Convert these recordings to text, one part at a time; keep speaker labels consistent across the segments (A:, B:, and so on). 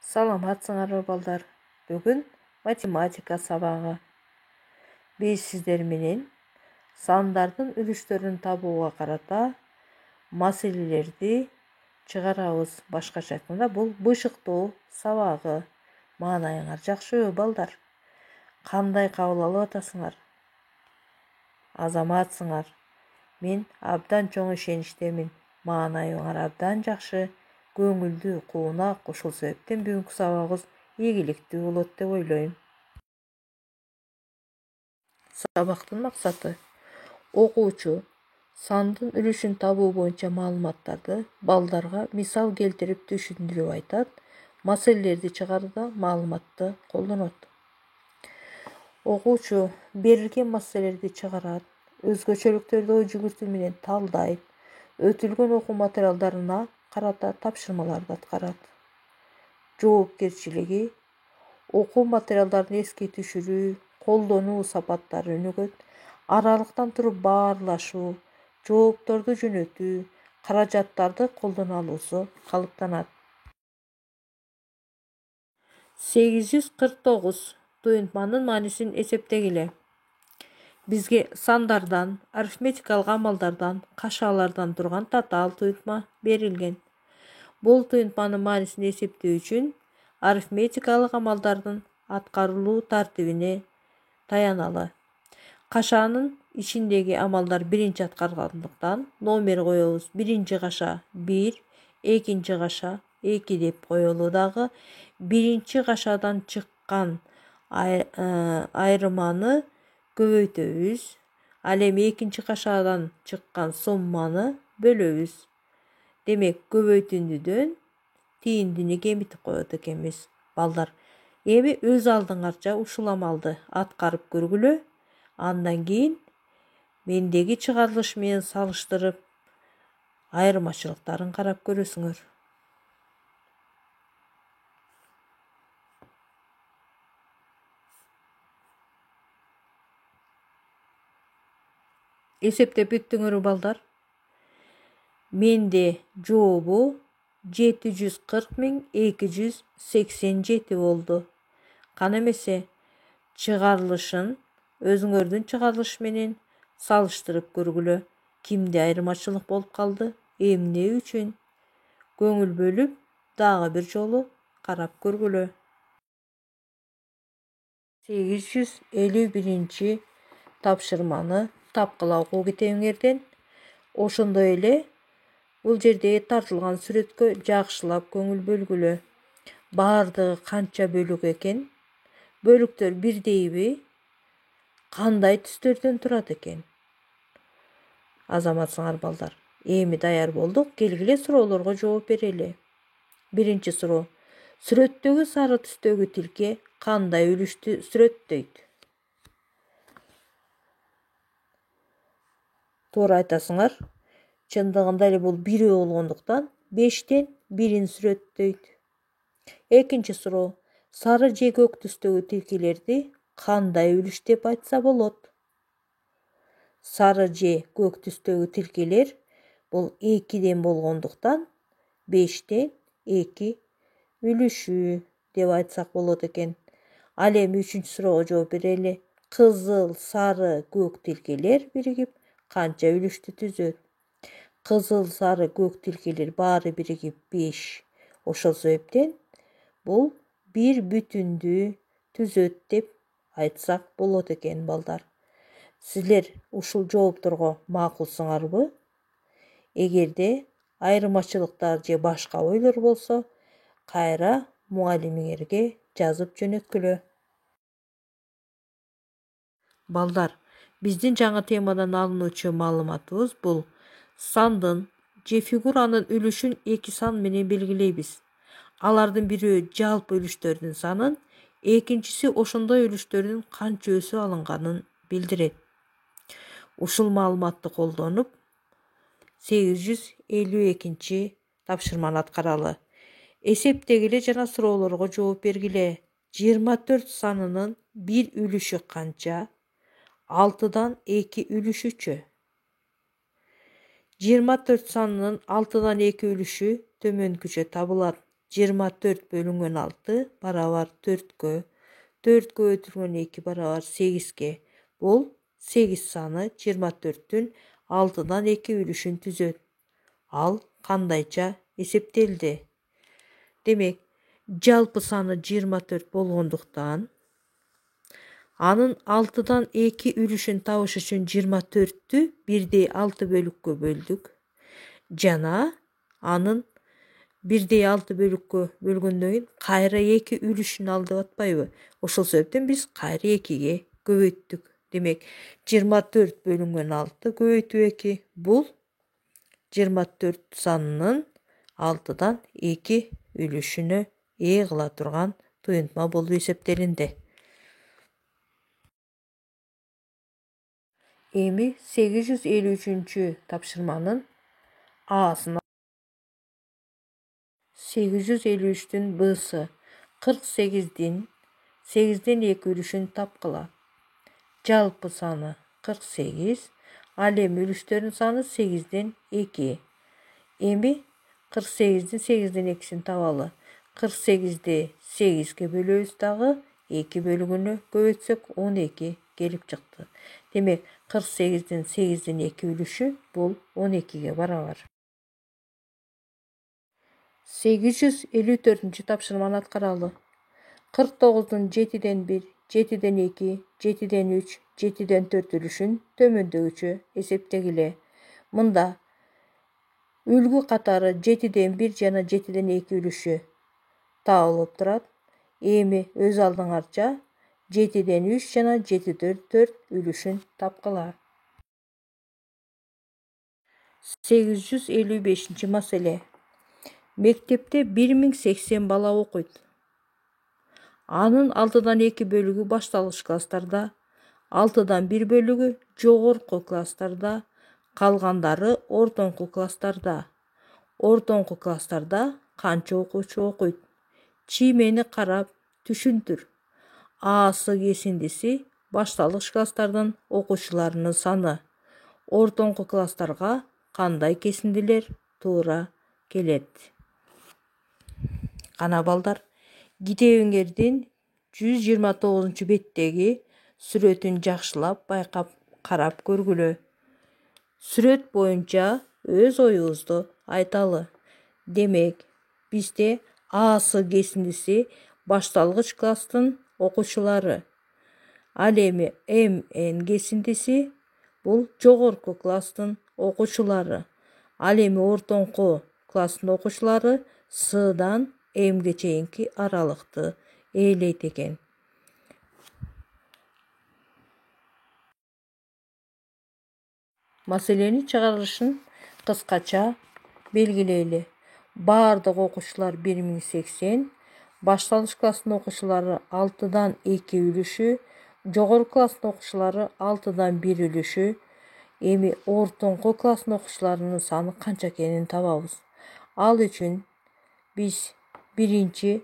A: Саламатсыңарбы балдар. Бүгүн математика сабагы. Биз сиздер менен сандардын үлүштөрүн табууга карата маселелерди чыгарабыз. Башкача айтканда бул бышыктоо сабагы. Маанайыңар жакшыбы балдар? Кандай кабыл алып атасыңар? Азаматсыңар. Мен абдан чоң ишеничтемин. Маанайыңар абдан жакшы. Көңүлдүү, куунак, ошол себептен бүгүнкү сабагыбыз ийгиликтүү болот деп ойлойм. Сабактын максаты: окуучу сандын үлүшүн табуу боюнча маалыматтарды балдарга мисал келтирип түшүндүрүп айтат, маселелерди чыгарууда маалыматты колдонот. Окуучу берилген маселелерди чыгарат, өзгөчөлүктөрдү ой жүгүртүү менен талдайт, өтүлгөн окуу материалдарына карата тапшырмаларды аткарат. Жоопкерчилиги: окуу материалдарын эске түшүрүү, колдонуу сапаттары өнүгөт, аралыктан туруп баарлашуу, жоопторду жөнөтүү, каражаттарды колдоно алуусу калыптанат. 849 туюнтманын маанисин эсептегиле. Бизге сандардан, арифметикалык амалдардан, кашалардан турган татаал туюнтма берилген. Бул туюнтманын маанисин эсептөө үчүн арифметикалык амалдардын аткарылуу тартибине таяналы. Кашанын ичиндеги амалдар биринчи аткарылгандыктан номер коебуз. Биринчи каша 1, экинчи каша 2 деп коелу дагы. Биринчи кашадан чыккан айырманы көбөйтөбүз. Ал эми экинчи кашадан чыккан сумманы бөлөбүз. Демек, көбөйтүндүдөн тийиндини кемитип коет экенбиз. Балдар, эми өз алдыңарча ушул амалды аткарып көргүлө. Андан кийин мендеги чыгарылыш менен салыштырып айырмачылыктарын карап көрөсүңөр. Эсептеп бүттүңөрбү балдар? Менде жообу 740.287 болду. Кана эмесе чыгарылышын өзүңөрдүн чыгарылыш менен салыштырып көргүлө. Кимде айырмачылык болуп калды, эмне үчүн? Көңүл бөлүп, дагы бир жолу карап көргүлө. 851 тапшырманы тапкыла окуу китебиңерден. Ошондой эле бул жерде тартылган сүрөткө жакшылап көңүл бөлгүлө. Баардыгы канча бөлүк экен? Бөлүктөр бирдейби? Кандай түстөрдөн турат экен? Азаматсыңар балдар. Эми даяр болдук. Келгиле суроолорго жооп берели. Биринчи суроо. Сүрөттөгү сары түстөгү тилке кандай үлүштү сүрөттөйт? Туура айтасыңар. Чындыгында эле бул 1 болгондуктан 5тен 1 сүрөттөйт. Экинчи суроо. Сары же көк түстөгү тилкелерди кандай үлүш деп айтса болот? Сары же көк түстөгү тилкелер бул 2ден болгондуктан 5тен 2 үлүшү деп айтсак болот экен. Ал эми үчүнчү суроого жооп берели. Кызыл, сары, көк тилкелер биригип канча үлүштү түзөт? Кызыл, сары, көк тилкелер баары биригип 5. Ошол себептен бул бир бүтүндү түзөт деп айтсак болот экен балдар. Силер ушул жоопторго макулсуңарбы? Эгерде айырмачылыктар же башка ойлор болсо, кайра мугалимиңерге жазып жөнөткүлө. Балдар, биздин жаңы темадан алынуучу маалыматыбыз бул: сандын же фигуранын үлүшүн эки сан менен белгилейбиз. Алардын бирөө жалпы үлүштөрдүн санын, экинчиси ошондой үлүштөрдүн канча өсүп алынганын билдирет. Ушул маалыматты колдонуп 852 тапшырманы аткаралы. Эсептегиле жана суроолорго жооп бергиле. 24 санынын 1 үлүшү канча? 6дан 2 үлүшүчү? 24 санынын 6дан 2 үлүшү төмөнкүчө табылат. 24 bölünген 6 barabar 4'gө. 4'gө ötürgen 2 barabar 8'ge. Bul 8 sаны 24'tün 6'dan 2 ülüşün tüzöt. Al kandayça esептелди? Demek жалпы sаны 24 болгондуктан анын 6'dan 2 ülüşün табыш үчүн 24'tü 1/6 bölükкө бөлдүк. Жана анын 1/6 bölükкө бөлгөндөн кийин кайра 2 ülüşүн ал деп атпайбы? Ошол себептен биз кайра 2ге көбөйттүк. Демек 24 бөлүнгөн 6 көбөйтүү 2 бул 24 санынын 6'dan 2 ülüşүнө ээ кыла турган туюнтма болуп эсептелинди. Эми 853 тапшырманын A'сын 853'tün B'sı 48'din 8'den 2 ülüşün tapkıla. Жалпы sаны 48, ал эми ülüştörün sаны 8'den 2. Эми 48'din 8'den 2'sini tabalı. 48'di 8'ge bölөбүз дагы 2 bölүгүнө көбөйтсөк 12 келип чыкты. Демек 48'din 8'den 2 ülüşü бул 12'ge barabar. 854 тапшырманы аткаралы. 49'dun 7'den 1, 7'den 2, 7'den 3, 7'den 4 ülüşün tömөндөгүчө эсептегиле. Мында үлгү катары 7'den 1 жана 7'den 2 ülüşü табылып турат. Эми өз алдыңарча 7'den 3 жана 7'den 4 ülüşün тапкыла. 855 маселе. Мектепте 1080 бала окуйт. Анын 6'dan 2 bölügü башталгыч класстарда, 6'dan 1 bölügü жогорку класстарда, калгандары ортоңку класстарда. Ортоңку класстарда канча окуучу окуйт? Чиймени карап түшүндүр. A'сы кесиндиси башталгыч класстардын окуучуларынын саны. Ортоңку класстарга кандай кесиндилер туура келет? Кана балдар, китебиңердин 129-беттеги сүрөтүн жакшылап байкап карап көргүлө. Сүрөт боюнча өз оюңузду айталы. Демек, бизде A'сы кесиндиси башталгыч класстын окуучулары. Ал эми МН кесиндиси бул жогорку класстын окуучулары. Ал эми ортоңку класстын окуучулары S'дан M'ге чейинки аралыкты ээлейт экен. Маселенин чыгарылышын кыскача белгилейли. Баардык окуучулар 1080, башталгыч класстын окуучулары 6'dan 2 ülüşü, жогорку класстын окуучулары 6'dan 1 ülüşü. Эми ортоңку класстын окуучуларынын саны канча экенин табабыз. Ал үчүн биз биринчи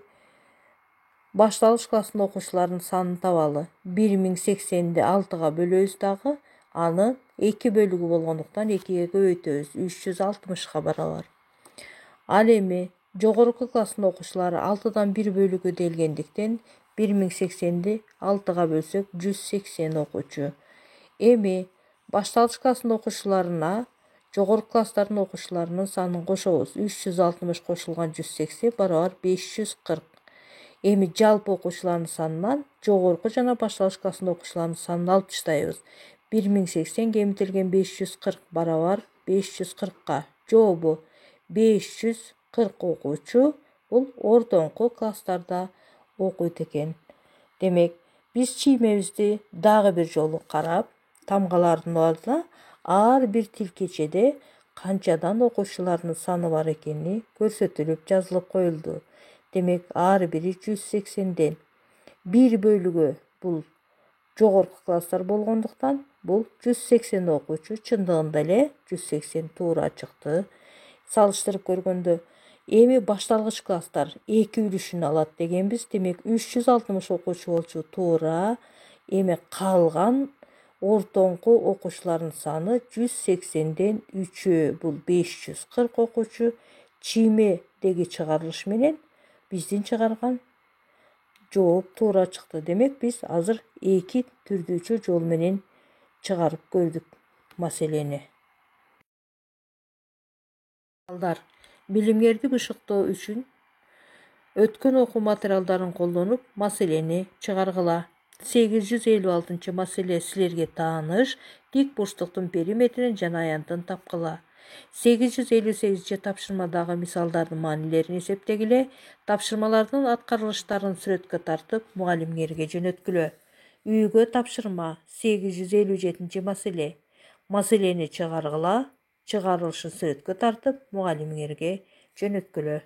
A: башталгыч класстын окуучуларынын санын табалы. 1080'ди 6'га бөлөбүз дагы, аны 2 bölügü болгондуктан 2ге көбөйтөбүз. 360'га барабар. Ал эми жогорку класстын окуучулары 6'dan 1 bölügü делгендиктен 1080'ди 6'га бөлсөк 180 окуучу. Эми башталгыч класстын окуучуларына жогорку класстардын окуучуларынын санын кошобуз. 360 кошулган 180 барабар 540. Эми жалпы окуучулардын санынан жогорку жана башталгыч класстын окуучуларынын санын алып таштайбыз. 1080 кемитилген 540 барабар 540-ка. Жообу 540 окуучу бул ортоңку класстарда окуйт экен. Демек, биз чиймебизди дагы бир жолу карап, тамгалардын ордуна ар бир тилкечеде канчадан окуучулардын саны бар экени көрсөтүлүп жазылып коюлду. Демек, ар бири 180'ден 1 bölügü бул жогорку класстар болгондуктан бул 180 окуучу, чындыгында эле 180 туура чыкты. Салыштырып көргөндө, эми башталгыч класстар 2 ülüşүн алат дегенбиз. Демек, 360 окуучу болчу туура. Эми калган ортоңку окуучулардын саны 180'ден 3 бул 540 окуучу. Чиймедеги чыгарылыш менен биздин чыгарган жооп туура чыкты. Демек биз азыр эки түрдүүчү жол менен чыгарып көрдүк маселени. Балдар, билимгерди бышыктоо үчүн өткөн окуу материалдарын колдонуп маселени чыгаргыла. 856 маселе силерге тааныш. Дик бурчтуктун периметрин жана аянтын тапкыла. 858 тапшырмадагы мисалдардын маанилерин эсептегиле. Тапшырмалардын аткарылыштарын сүрөткө тартып мугалимгерге жөнөткүлө. Үйгө тапшырма 857 маселе. Маселени чыгаргыла. Чыгарылышын сүрөткө тартып мугалимгерге жөнөткүлө.